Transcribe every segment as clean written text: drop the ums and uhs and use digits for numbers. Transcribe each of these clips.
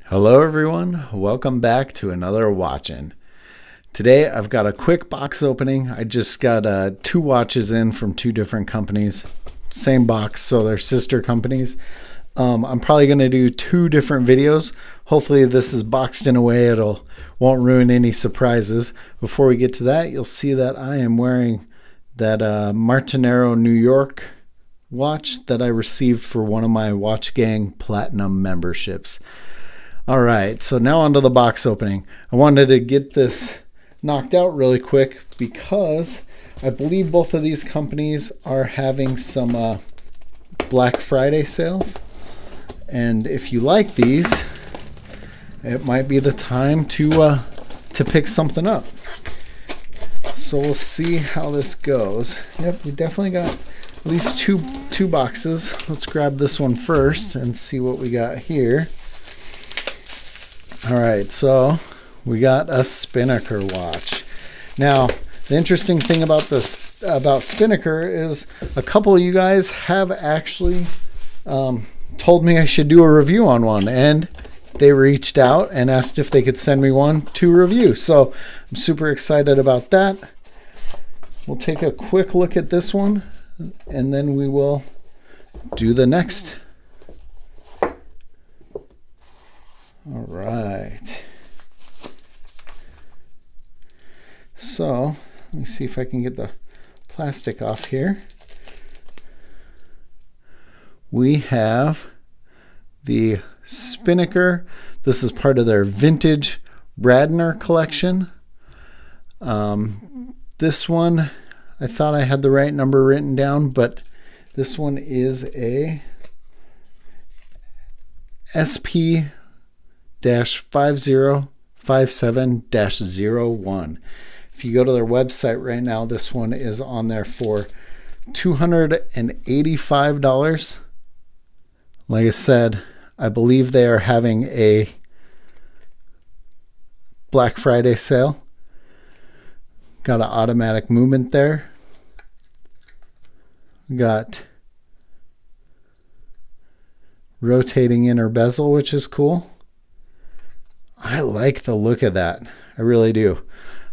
Hello everyone, welcome back to another Watchin. Today I've got a quick box opening. I just got two watches in from two different companies. Same box, so they're sister companies. I'm probably going to do two different videos. Hopefully this is boxed in a way won't ruin any surprises. Before we get to that, you'll see that I am wearing that Martinero New York watch that I received for one of my WatchGang Platinum memberships. All right, so now onto the box opening. I wanted to get this knocked out really quick because I believe both of these companies are having some Black Friday sales. And if you like these, it might be the time to pick something up. So we'll see how this goes. Yep, we definitely got at least two boxes. Let's grab this one first and see what we got here. All right, so we got a Spinnaker watch. Now, the interesting thing about Spinnaker is a couple of you guys have actually told me I should do a review on one, and they reached out and asked if they could send me one to review. So I'm super excited about that. We'll take a quick look at this one, and then we will do the next. All right. So let me see if I can get the plastic off here. We have the Spinnaker. This is part of their vintage Bradner collection. This one, I thought I had the right number written down, but this one is a SP-5057-01. If you go to their website right now, this one is on there for $285. Like I said, I believe they are having a Black Friday sale. Got an automatic movement there. Got rotating inner bezel, which is cool. I like the look of that. I really do.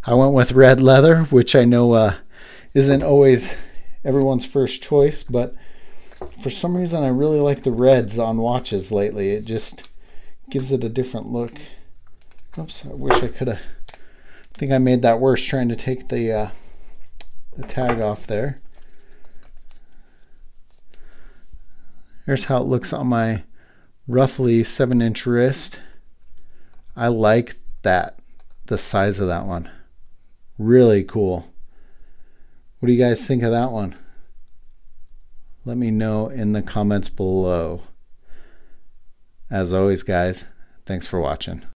I went with red leather, which I know isn't always everyone's first choice, but for some reason I really like the reds on watches lately. It just gives it a different look. Oops, I wish I could have. I think I made that worse trying to take the tag off there. Here's how it looks on my roughly 7-inch wrist. I like that, the size of that one. Really cool. What do you guys think of that one? Let me know in the comments below. As always, guys, thanks for watching.